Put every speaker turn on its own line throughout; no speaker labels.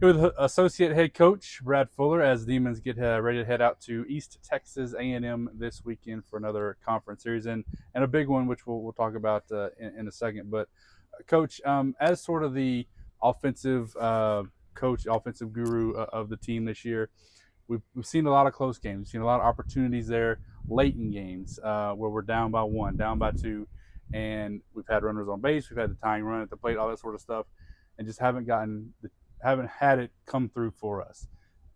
Here with Associate Head Coach Brad Fuller as the Demons get ready to head out to East Texas A&M this weekend for another conference series and a big one, which we'll talk about in a second. But Coach, as sort of the offensive coach, offensive guru of the team this year, we've seen a lot of close games. We've seen a lot of opportunities there late in games where we're down by one, down by two, and we've had runners on base. We've had the tying run at the plate, all that sort of stuff, and just haven't had it come through for us.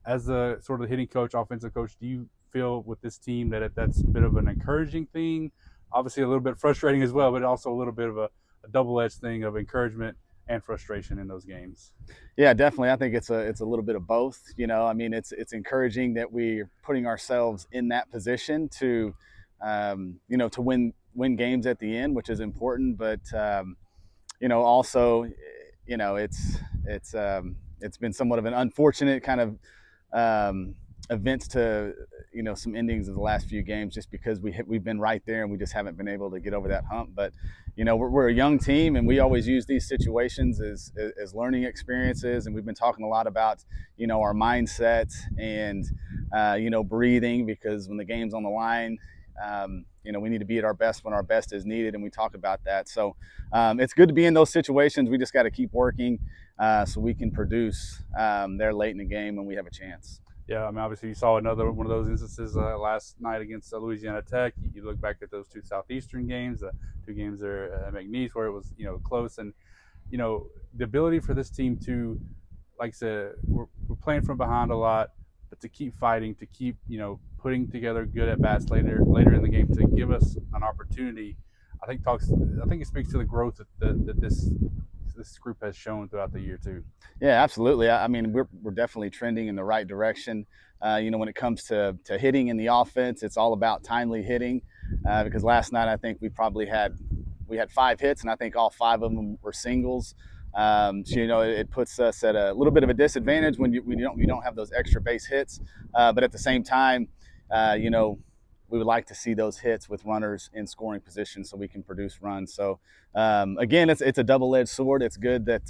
As the sort of hitting coach, offensive coach, do you feel with this team that that's a bit of an encouraging thing? Obviously, a little bit frustrating as well, but also a little bit of a double-edged thing of encouragement and frustration in those games.
Yeah, definitely. I think it's a little bit of both. I mean, it's encouraging that we're putting ourselves in that position to, to win games at the end, which is important. But also, it's been somewhat of an unfortunate kind of events to some endings of the last few games, just because we've been right there and we just haven't been able to get over that hump. But we're a young team, and we always use these situations as learning experiences, and we've been talking a lot about our mindset and breathing, because when the game's on the line, we need to be at our best when our best is needed, and we talk about that. So it's good to be in those situations. We just got to keep working so we can produce there late in the game when we have a chance.
Yeah, I mean, obviously you saw another one of those instances last night against Louisiana Tech. You look back at those two Southeastern games, the two games there at McNeese, where it was close, and the ability for this team to, like I said, we're playing from behind a lot, but to keep fighting, to keep putting together good at bats later in the game to give us an opportunity. I think it speaks to the growth that this group has shown throughout the year too.
Yeah, absolutely. I mean, we're definitely trending in the right direction. When it comes to hitting in the offense, it's all about timely hitting. Because last night I think we had 5 hits, and I think all 5 of them were singles. It puts us at a little bit of a disadvantage when you don't have those extra base hits. But at the same time, we would like to see those hits with runners in scoring position so we can produce runs. So again, it's a double-edged sword. It's good that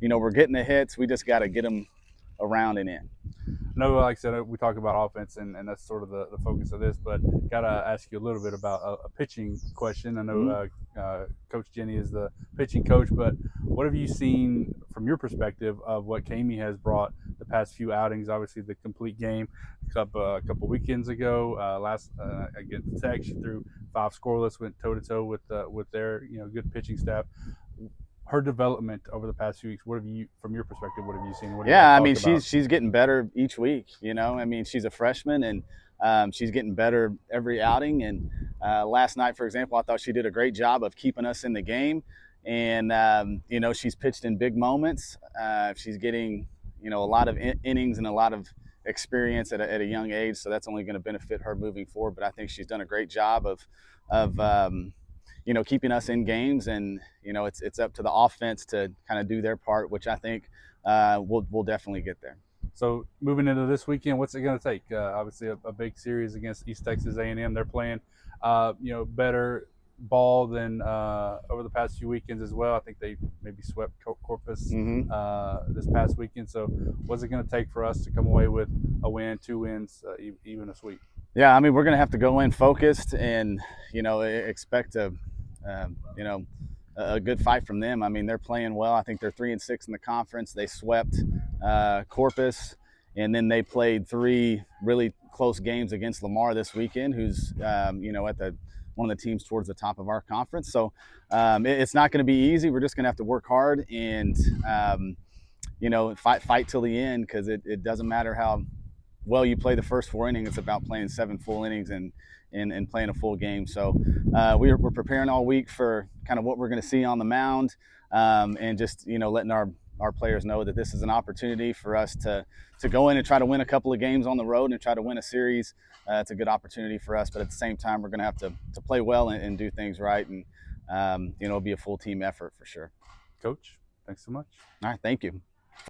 we're getting the hits. We just got to get them around and in.
No, like I said, we talk about offense, and that's sort of the focus of this, but got to ask you a little bit about a pitching question. I know Coach Jenny is the pitching coach, but what have you seen from your perspective of what Kamey has brought the past few outings? Obviously, the complete game a couple weekends ago, last against Tech, she threw 5 scoreless, went toe-to-toe with their good pitching staff. Her development over the past few weeks, what have you, from your perspective, what have you seen?
I mean, she's getting better each week. I mean, she's a freshman, and she's getting better every outing. And last night, for example, I thought she did a great job of keeping us in the game. And she's pitched in big moments. She's getting a lot of innings and a lot of experience at a young age, so that's only going to benefit her moving forward. But I think she's done a great job of keeping us in games, and it's up to the offense to kind of do their part, which I think we'll definitely get there.
So moving into this weekend, what's it going to take? Obviously, a big series against East Texas A&M. They're playing, better ball than over the past few weekends as well. I think they maybe swept Corpus this past weekend. So what's it going to take for us to come away with a win, 2 wins, even a sweep?
Yeah, I mean, we're going to have to go in focused and expect a good fight from them. I mean, they're playing well. I think they're 3-6 in the conference. They swept Corpus, and then they played 3 really close games against Lamar this weekend, who's at one of the teams towards the top of our conference. So it's not going to be easy. We're just going to have to work hard and fight till the end, because it doesn't matter how well you play the first 4 innings. It's about playing 7 full innings and playing a full game. So we're preparing all week for kind of what we're going to see on the mound, and just letting our players know that this is an opportunity for us to go in and try to win a couple of games on the road and try to win a series. It's a good opportunity for us, but at the same time, we're going to have to play well and do things right, and it'll be a full team effort for sure.
Coach, thanks so much.
All right, thank you.